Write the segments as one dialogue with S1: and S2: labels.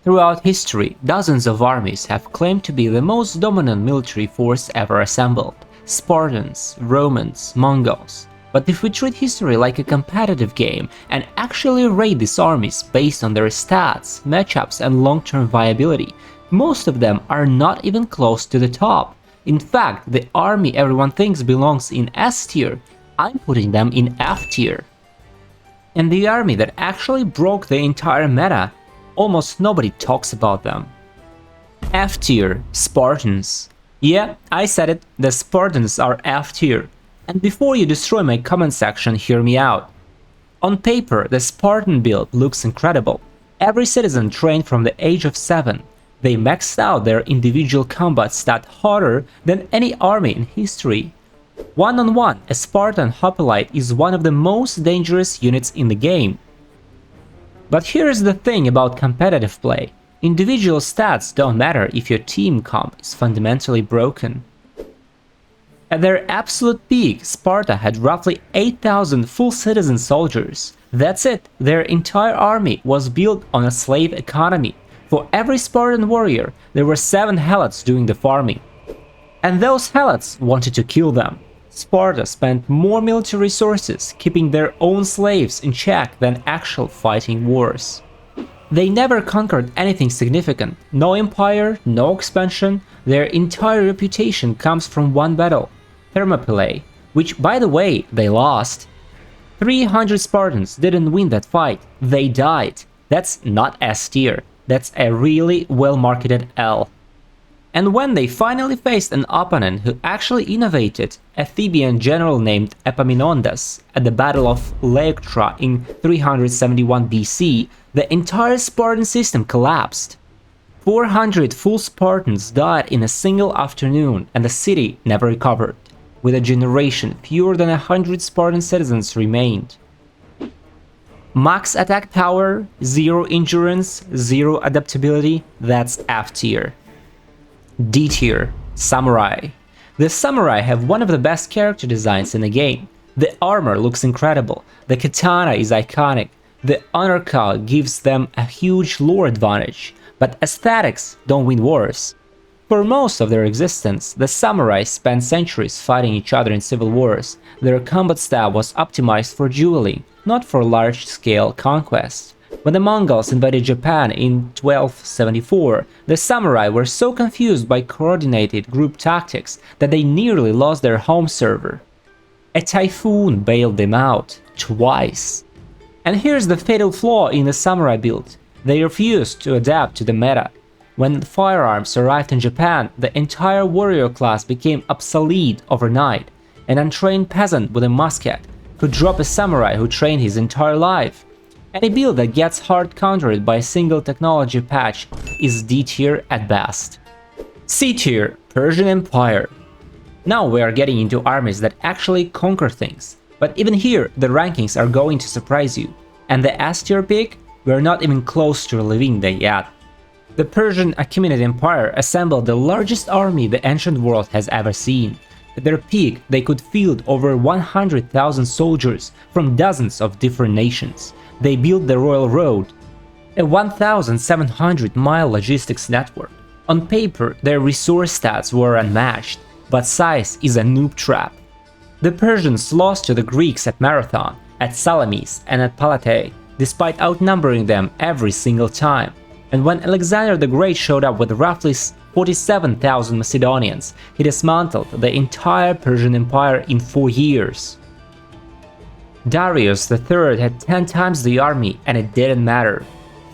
S1: Throughout history, dozens of armies have claimed to be the most dominant military force ever assembled: Spartans, Romans, Mongols. But if we treat history like a competitive game and actually rate these armies based on their stats, matchups, and long-term viability, most of them are not even close to the top. In fact, the army everyone thinks belongs in S tier, I'm putting them in F tier. And the army that actually broke the entire meta, almost nobody talks about them. F tier, Spartans. Yeah, I said it, the Spartans are F tier. And before you destroy my comment section, hear me out. On paper, the Spartan build looks incredible. Every citizen trained from the age of 7. They maxed out their individual combat stat harder than any army in history. One-on-one, a Spartan hoplite is one of the most dangerous units in the game. But here's the thing about competitive play. Individual stats don't matter if your team comp is fundamentally broken. At their absolute peak, Sparta had roughly 8,000 full citizen soldiers. That's it, their entire army was built on a slave economy. For every Spartan warrior, there were 7 helots doing the farming. And those helots wanted to kill them. Sparta spent more military resources keeping their own slaves in check than actual fighting wars. They never conquered anything significant, no empire, no expansion, their entire reputation comes from one battle, Thermopylae, which by the way, they lost. 300 Spartans didn't win that fight, they died. That's not S tier, that's a really well-marketed L. And when they finally faced an opponent who actually innovated, a Theban general named Epaminondas, at the Battle of Leuctra in 371 BC, the entire Spartan system collapsed. 400 full Spartans died in a single afternoon and the city never recovered. With a generation, fewer than 100 Spartan citizens remained. Max attack power, 0 endurance, 0 adaptability, that's F tier. D tier, Samurai. The Samurai have one of the best character designs in the game. The armor looks incredible, the katana is iconic, the honor card gives them a huge lore advantage, but aesthetics don't win wars. For most of their existence, the samurai spent centuries fighting each other in civil wars. Their combat style was optimized for dueling, not for large-scale conquest. When the Mongols invaded Japan in 1274, the samurai were so confused by coordinated group tactics that they nearly lost their home server. A typhoon bailed them out, twice. And here's the fatal flaw in the samurai build: they refused to adapt to the meta. When firearms arrived in Japan, the entire warrior class became obsolete overnight. An untrained peasant with a musket could drop a samurai who trained his entire life. Any build that gets hard countered by a single technology patch is D tier at best. C tier, Persian Empire. Now we are getting into armies that actually conquer things, but even here the rankings are going to surprise you. And the S tier pick, we're not even close to relieving that yet. The Persian Achaemenid Empire assembled the largest army the ancient world has ever seen. At their peak, they could field over 100,000 soldiers from dozens of different nations. They built the Royal Road, a 1,700-mile logistics network. On paper, their resource stats were unmatched, but size is a noob trap. The Persians lost to the Greeks at Marathon, at Salamis, and at Plataea, despite outnumbering them every single time. And when Alexander the Great showed up with roughly 47,000 Macedonians, he dismantled the entire Persian Empire in 4 years. Darius III had 10 times the army and it didn't matter.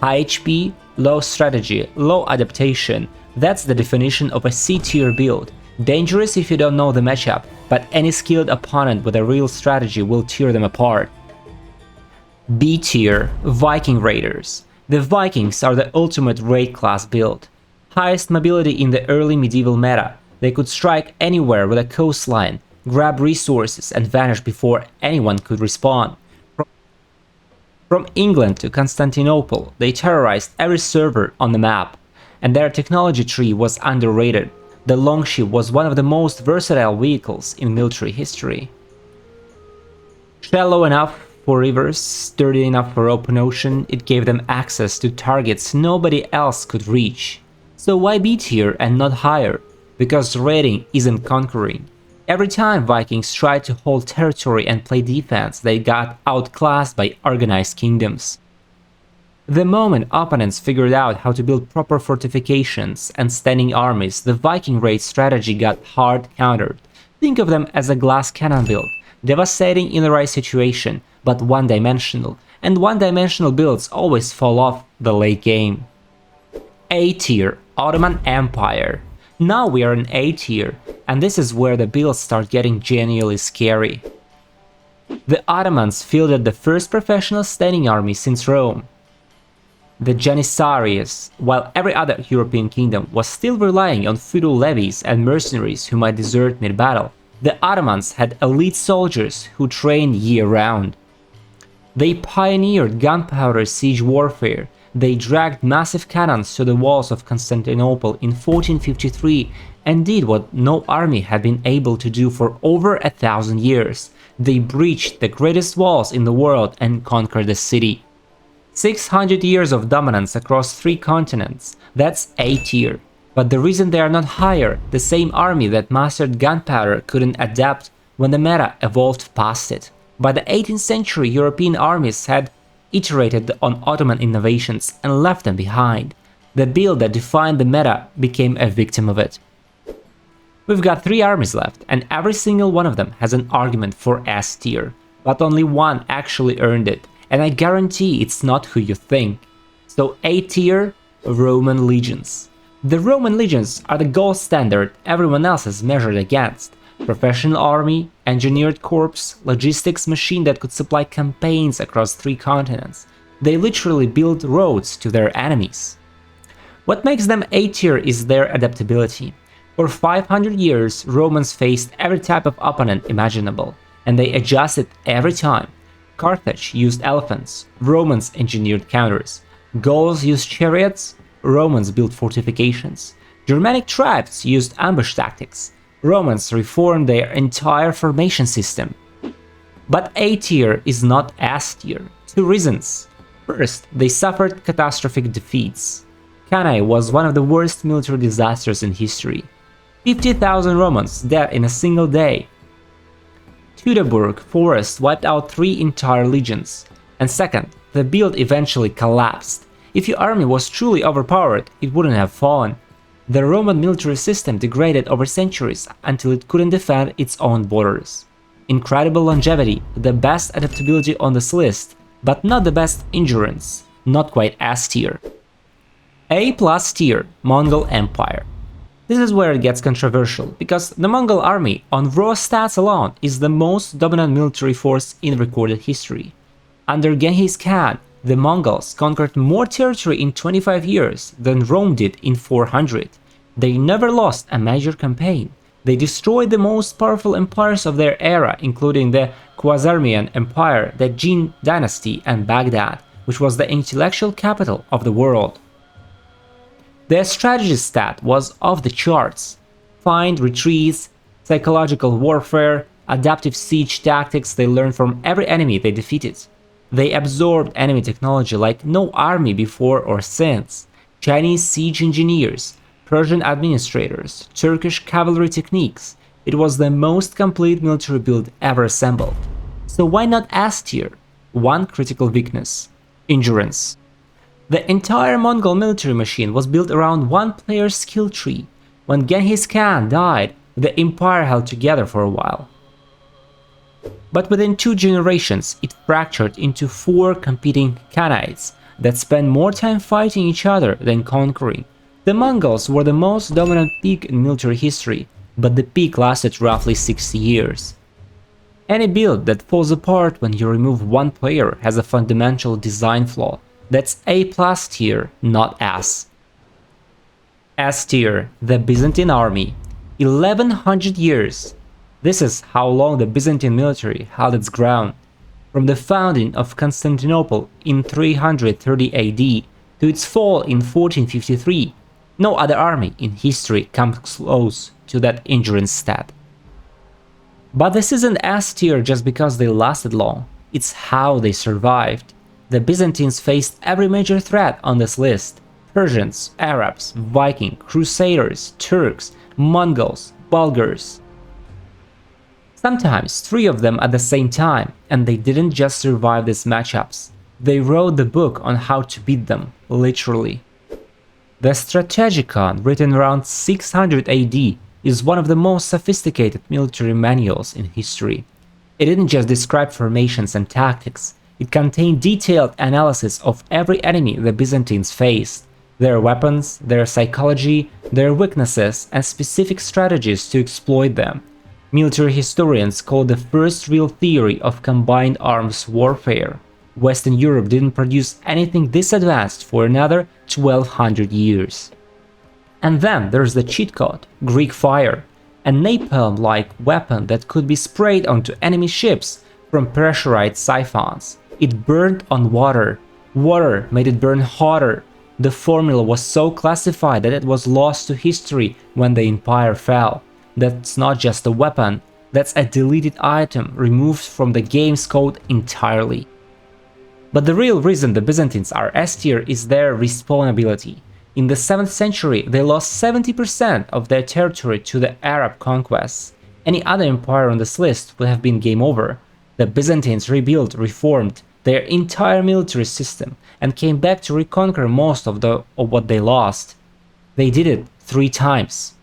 S1: High HP, low strategy, low adaptation, that's the definition of a C tier build. Dangerous if you don't know the matchup, but any skilled opponent with a real strategy will tear them apart. B tier, Viking Raiders. The Vikings are the ultimate raid class build. Highest mobility in the early medieval meta, they could strike anywhere with a coastline, grab resources and vanish before anyone could respond. From England to Constantinople, they terrorized every server on the map, and their technology tree was underrated. The longship was one of the most versatile vehicles in military history. Shallow enough, for rivers, sturdy enough for open ocean, it gave them access to targets nobody else could reach. So why B tier and not higher? Because raiding isn't conquering. Every time Vikings tried to hold territory and play defense, they got outclassed by organized kingdoms. The moment opponents figured out how to build proper fortifications and standing armies, the Viking raid strategy got hard countered. Think of them as a glass cannon build, devastating in the right situation, but one-dimensional, and one-dimensional builds always fall off the late game. A tier, Ottoman Empire. Now we are in A tier, and this is where the builds start getting genuinely scary. The Ottomans fielded the first professional standing army since Rome, the Janissaries, while every other European kingdom was still relying on feudal levies and mercenaries who might desert mid-battle. The Ottomans had elite soldiers who trained year-round. They pioneered gunpowder siege warfare. They dragged massive cannons to the walls of Constantinople in 1453 and did what no army had been able to do for over 1,000 years. They breached the greatest walls in the world and conquered the city. 600 years of dominance across 3 continents, that's A tier. But the reason they are not higher, the same army that mastered gunpowder couldn't adapt when the meta evolved past it. By the 18th century, European armies had iterated on Ottoman innovations and left them behind. The build that defined the meta became a victim of it. We've got 3 armies left, and every single one of them has an argument for S tier, but only one actually earned it, and I guarantee it's not who you think. So A tier, Roman legions. The Roman legions are the gold standard everyone else is measured against. Professional army, engineered corps, logistics machine that could supply campaigns across 3 continents. They literally built roads to their enemies. What makes them A tier is their adaptability. For 500 years, Romans faced every type of opponent imaginable, and they adjusted every time. Carthage used elephants, Romans engineered counters. Gauls used chariots, Romans built fortifications. Germanic tribes used ambush tactics. Romans reformed their entire formation system. But A tier is not S tier. 2 reasons. First, they suffered catastrophic defeats. Cannae was one of the worst military disasters in history. 50,000 Romans dead in a single day. Teutoburg forest wiped out 3 entire legions. And second, the build eventually collapsed. If your army was truly overpowered, it wouldn't have fallen. The Roman military system degraded over centuries until it couldn't defend its own borders. Incredible longevity, the best adaptability on this list, but not the best endurance, not quite S tier. A+ tier, Mongol Empire. This is where it gets controversial, because the Mongol army, on raw stats alone, is the most dominant military force in recorded history. Under Genghis Khan, the Mongols conquered more territory in 25 years than Rome did in 400. They never lost a major campaign. They destroyed the most powerful empires of their era, including the Khwarezmian Empire, the Jin dynasty, and Baghdad, which was the intellectual capital of the world. Their strategy stat was off the charts. Find, retreats, psychological warfare, adaptive siege tactics they learned from every enemy they defeated. They absorbed enemy technology like no army before or since. Chinese siege engineers, Persian administrators, Turkish cavalry techniques. It was the most complete military build ever assembled. So why not S tier? One critical weakness: endurance. The entire Mongol military machine was built around one player's skill tree. When Genghis Khan died, the empire held together for a while. But within 2 generations, it fractured into 4 competing Khanates that spent more time fighting each other than conquering. The Mongols were the most dominant peak in military history, but the peak lasted roughly 60 years. Any build that falls apart when you remove one player has a fundamental design flaw. That's A+ tier, not S. S tier, the Byzantine army. 1100 years. This is how long the Byzantine military held its ground. From the founding of Constantinople in 330 AD to its fall in 1453, no other army in history comes close to that endurance stat. But this isn't S tier just because they lasted long. it's how they survived. The Byzantines faced every major threat on this list: Persians, Arabs, Vikings, Crusaders, Turks, Mongols, Bulgars. Sometimes 3 of them at the same time, and they didn't just survive these matchups. They wrote the book on how to beat them, literally. The Strategicon, written around 600 AD, is one of the most sophisticated military manuals in history. It didn't just describe formations and tactics, it contained detailed analysis of every enemy the Byzantines faced, their weapons, their psychology, their weaknesses, and specific strategies to exploit them. Military historians call it the first real theory of combined arms warfare. Western Europe didn't produce anything this advanced for another 1200 years. And then there's the cheat code, Greek fire, a napalm-like weapon that could be sprayed onto enemy ships from pressurized siphons. It burned on water. Water made it burn hotter. The formula was so classified that it was lost to history when the empire fell. That's not just a weapon, that's a deleted item removed from the game's code entirely. But the real reason the Byzantines are S tier is their respawnability. In the 7th century, they lost 70% of their territory to the Arab conquests. Any other empire on this list would have been game over. The Byzantines rebuilt, reformed their entire military system and came back to reconquer most of what they lost. They did it 3 times.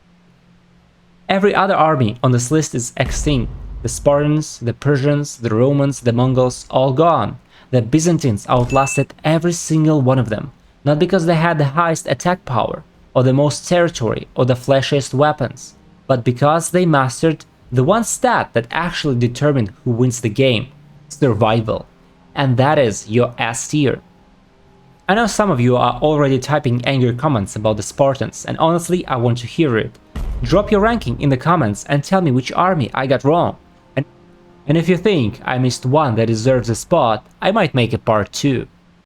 S1: Every other army on this list is extinct. The Spartans, the Persians, the Romans, the Mongols, all gone. The Byzantines outlasted every single one of them, not because they had the highest attack power, or the most territory, or the flashiest weapons, but because they mastered the one stat that actually determined who wins the game: survival. And that is your S tier. I know some of you are already typing angry comments about the Spartans, and honestly, I want to hear it. Drop your ranking in the comments and tell me which army I got wrong. And if you think I missed one that deserves a spot, I might make a part 2.